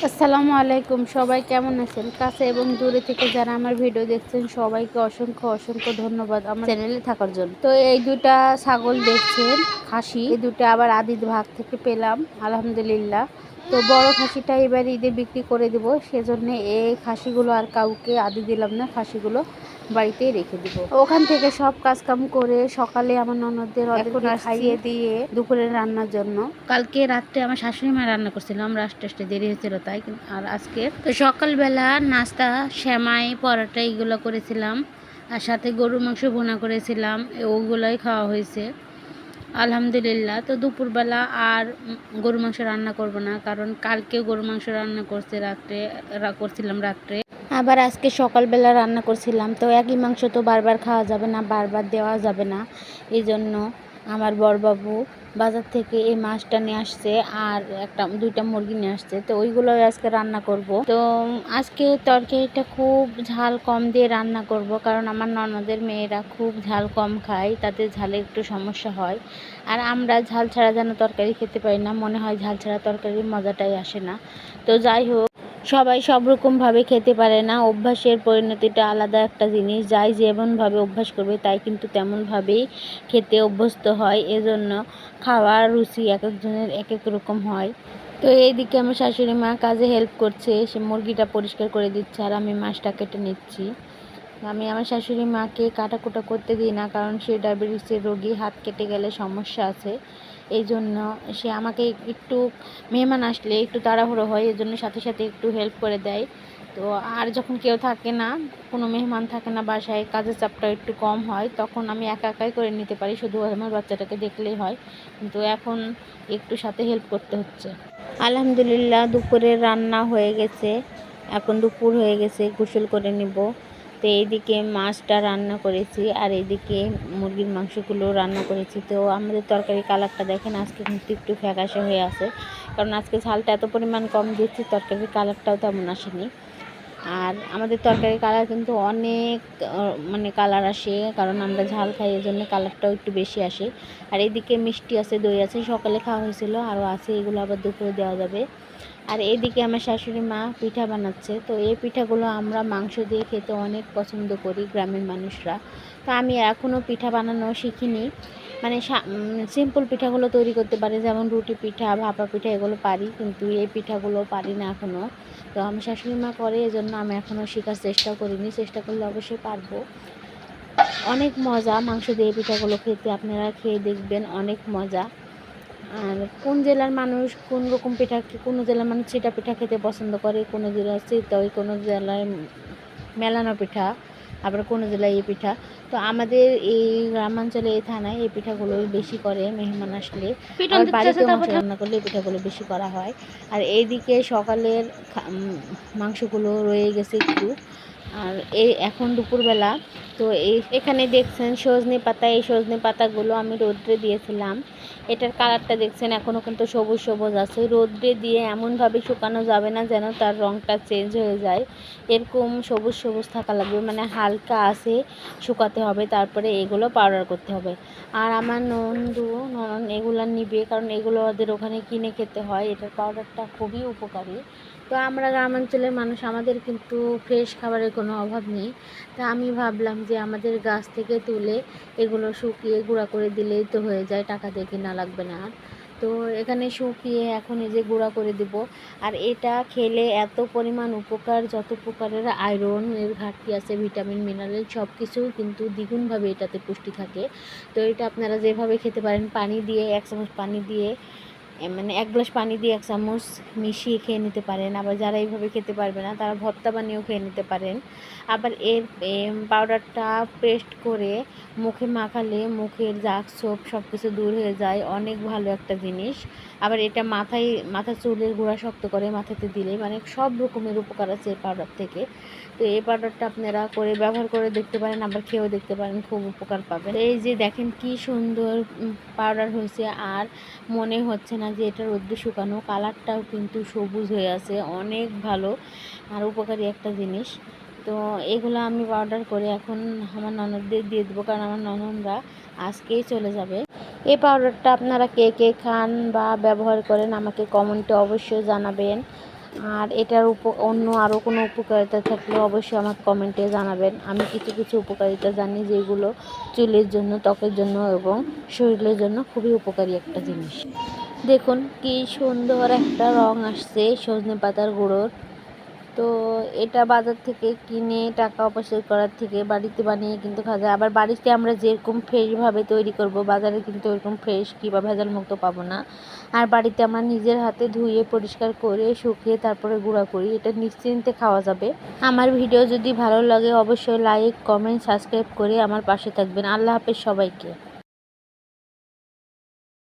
আসসালামু আলাইকুম। সবাই কেমন আছেন? কাছে এবং দূরে থেকে যারা আমার ভিডিও দেখছেন সবাইকে অসংখ্য অসংখ্য ধন্যবাদ আমার চ্যানেলে থাকার জন্য। তো এই দুইটা ছাগল দেখছেন, খাসি, এই দুটো আবার আদিত ভাগ থেকে পেলাম, আলহামদুলিল্লাহ। তো বড় খাসিটা এবার ঈদে বিক্রি করে দেব, সেজন্য এই খাসিগুলো আর কাউকে আদি দিলাম না, খাসিগুলো বাড়িতেই রেখে দিব। ওখান থেকে সব কাজ কাম করে সকালে আমার ননদদের ওদেরকে খাইয়ে দিয়ে দুপুরে রান্নার জন্য কালকে রাত্রে আমার শাশুড়ি মা রান্না করছিল, আমরা আস্তে আস্তে দেরি হয়েছিল তাই। আর আজকে তো সকালবেলা নাস্তা সেমাই পরোটা এইগুলো করেছিলাম, আর সাথে গরুর মাংস ভুনা করেছিলাম, ওগুলোই খাওয়া হয়েছে আলহামদুলিল্লাহ। তো দুপুরবেলা আর গরু মাংস রান্না করব না, কারণ কালকেও গরু মাংস রান্না করছিলাম রাত্রে, আবার আজকে সকালবেলা রান্না করছিলাম। তো একই মাংস তো বারবার খাওয়া যাবে না, বারবার দেওয়া যাবে না। এই জন্য আমার বড়বাবু বাজার থেকে এই মাছটা নিয়ে আসছে আর দুইটা মুরগি নিয়ে আসছে, তো ওইগুলোই আজকে রান্না করব। তো আজকে তরকারিটা খুব ঝাল কম দিয়ে রান্না করব, কারণ আমার ননদের মেয়েরা খুব ঝাল কম খায়, তাদের ঝালে একটু সমস্যা হয়। আর আমরা ঝাল ছাড়া যেন তরকারি খেতে পারি না, মনে হয় ঝাল ছাড়া তরকারির মজাটাই আসে না। তো যাই হোক, সবাই সব রকমভাবে খেতে পারে না, অভ্যাসের পরিণতিটা আলাদা একটা জিনিস। যাই যেমনভাবে অভ্যাস করবে তাই কিন্তু তেমনভাবেই খেতে অভ্যস্ত হয়, এজন্য খাওয়ার রুচি এক একজনের এক এক রকম হয়। তো এইদিকে আমার শাশুড়ি মা কাজে হেল্প করছে, সে মুরগিটা পরিষ্কার করে দিচ্ছে আর আমি মাছটা কেটে নিচ্ছি। আমি আমার শাশুড়ি মাকে কাটাকুটা করতে দিই না, কারণ সে ডায়াবেটিসের রোগী, হাত কেটে গেলে সমস্যা আছে। এই জন্য সে আমাকে একটু, মেহমান আসলে একটু তাড়াহুড়ো হয়, এই জন্য সাথে সাথে একটু হেল্প করে দেয়। তো আর যখন কেউ থাকে না, কোনো মেহমান থাকে না বাসায়, কাজের চাপটা একটু কম হয়, তখন আমি একা একাই করে নিতে পারি, শুধু আমার বাচ্চাটাকে দেখলেই হয়। কিন্তু এখন একটু সাথে হেল্প করতে হচ্ছে। আলহামদুলিল্লাহ দুপুরের রান্না হয়ে গেছে, এখন দুপুর হয়ে গেছে, গোসল করে নিব। তো এইদিকে মাছটা রান্না করেছি আর এইদিকে মুরগির মাংসগুলো রান্না করেছি। তো আমাদের তরকারি কালারটা দেখেন আজকে কিন্তু একটু ফ্যাকাশে হয়ে আছে, কারণ আজকে ঝালটা এত পরিমাণ কম দিচ্ছি, তরকারির কালারটাও তেমন আসেনি। আর আমাদের তরকারির কালার কিন্তু অনেক মানে কালার আসে, কারণ আমরা ঝাল খাই, এই জন্য কালারটাও একটু বেশি আসে। আর এইদিকে মিষ্টি আছে, দই আছে, সকালে খাওয়া হয়েছিল, আরও আছে, এগুলো আবার দুপুরে দেওয়া যাবে। আর এইদিকে আমার শাশুড়ি মা পিঠা বানাচ্ছে। তো এই পিঠাগুলো আমরা মাংস দিয়ে খেতে অনেক পছন্দ করি গ্রামের মানুষরা। তো আমি এখনও পিঠা বানানো শিখিনি, মানে সিম্পল পিঠাগুলো তৈরি করতে পারি, যেমন রুটি পিঠা, ভাপা পিঠা, এগুলো পারি, কিন্তু এই পিঠাগুলো পারি না এখনও। তো আমার শাশুড়ি মা করে, এজন্য আমি এখনও শেখার চেষ্টাও করিনি, চেষ্টা করলে অবশ্যই পারবো। অনেক মজা মাংস দিয়ে পিঠাগুলো খেতে, আপনারা খেয়ে দেখবেন, অনেক মজা। আর কোন জেলার মানুষ কোন রকম পিঠা, কোনো জেলার মানুষ চিটা পিঠা খেতে পছন্দ করে, কোনো জেলার চিতই, কোনো জেলায় মেলানো পিঠা, আবার কোনো জেলায় এই পিঠা। তো আমাদের এই গ্রামাঞ্চলে, এই থানায় এই পিঠাগুলোই বেশি করে মেহমান আসলে, আর বাড়িতে মাংস রান্না করলে এই পিঠাগুলো বেশি করা হয়। আর এইদিকে সকালের মাংসগুলো রয়ে গেছে একটু, আর এই এখন দুপুরবেলা। তো এখানে দেখছেন সজনে পাতা, এই সজনে পাতাগুলো আমি রোদ্রে দিয়েছিলাম, এটার কালারটা দেখছেন এখনও কিন্তু সবুজ সবুজ আছে। রোদ্রে দিয়ে এমনভাবে শুকানো যাবে না যেন তার রঙটা চেঞ্জ হয়ে যায়, এরকম সবুজ সবুজ থাকা লাগবে, মানে হালকা আছে শুকাতে হবে, তারপরে এগুলো পাউডার করতে হবে। আর আমার ননদ এগুলো নিবে, কারণ এগুলো ওদের ওখানে কিনে খেতে হয়, এটার পাউডারটা খুবই উপকারী। তো আমরা গ্রামাঞ্চলের মানুষ, আমাদের কিন্তু ফ্রেশ খাবারের কোনো অভাব নেই। তা আমি ভাবলাম যে আমাদের গাছ থেকে তুলে এগুলো শুকিয়ে গুঁড়া করে দিলেই তো হয়ে যায়, টাকা দিয়ে কিনা লাগবে না আর। তো এখানে শুকিয়ে এখন এই যে গুঁড়া করে দেব। আর এটা খেলে এত পরিমাণ উপকার, যত প্রকারের আয়রনের ঘাটতি আছে, ভিটামিন মিনারেল সব কিছু কিন্তু দ্বিগুণভাবে এটাতে পুষ্টি থাকে। তো এটা আপনারা যেভাবে খেতে পারেন, পানি দিয়ে 1 চামচ পানি দিয়ে, মানে 1 গ্লাস পানি দিয়ে 1 চামচ মিশিয়ে খেয়ে নিতে পারেন। আবার যারা এইভাবে খেতে পারবে না তারা ভর্তা বানিয়েও খেয়ে নিতে পারেন। আবার এর পাউডারটা পেস্ট করে মুখে মাখালে মুখের দাগ ছোপ সব কিছু দূর হয়ে যায়, অনেক ভালো একটা জিনিস। আবার এটা মাথার চুলের গোড়া শক্ত করে মাথাতে দিলে, মানে সব রকমের উপকার আছে এই পাউডার থেকে। তো এই পাউডারটা আপনারা করে ব্যবহার করে দেখতে পারেন, আবার খেয়েও দেখতে পারেন, খুব উপকার পাবেন। এই যে দেখেন কি সুন্দর পাউডার হয়েছে, আর মনে হচ্ছে না যে এটা রোদ্দে শুকানো, কালারটাও কিন্তু সবুজ হয়ে আছে, অনেক ভালো আর উপকারী একটা জিনিস। তো এগুলো আমি পাউডার করে এখন আমার ননদদের দিয়ে দেবো, কারণ আমার ননদরা আজকেই চলে যাবে। এই পাউডারটা আপনারা কে কে খান বা ব্যবহার করেন আমাকে কমেন্টে অবশ্যই জানাবেন। আর এটার অন্য আরও কোনো উপকারিতা থাকলে অবশ্যই আমার কমেন্টে জানাবেন। আমি কিছু কিছু উপকারিতা জানি যেগুলো চুলের জন্য, ত্বকের জন্য এবং শরীরের জন্য খুবই উপকারী একটা জিনিস। দেখুন কি সুন্দর একটা রং আসছে সজনে পাতার গুঁড়োর। তো এটা বাজার থেকে কিনে টাকা অপচয় করার থেকে বাড়িতে বানিয়ে কিন্তু খাওয়া যায়। আবার বাড়িতে আমরা যেরকম ফ্রেশভাবে তৈরি করব, বাজারে কিন্তু ওরকম ফ্রেশ কিংবা ভেজাল মুক্ত পাবো না। আর বাড়িতে আমরা নিজের হাতে ধুয়ে পরিষ্কার করে শুকিয়ে তারপরে গুঁড়া করি, এটা নিশ্চিন্তে খাওয়া যাবে। আমার ভিডিও যদি ভালো লাগে অবশ্যই লাইক, কমেন্ট, সাবস্ক্রাইব করে আমার পাশে থাকবেন। আল্লাহ হাফেজ সবাইকে।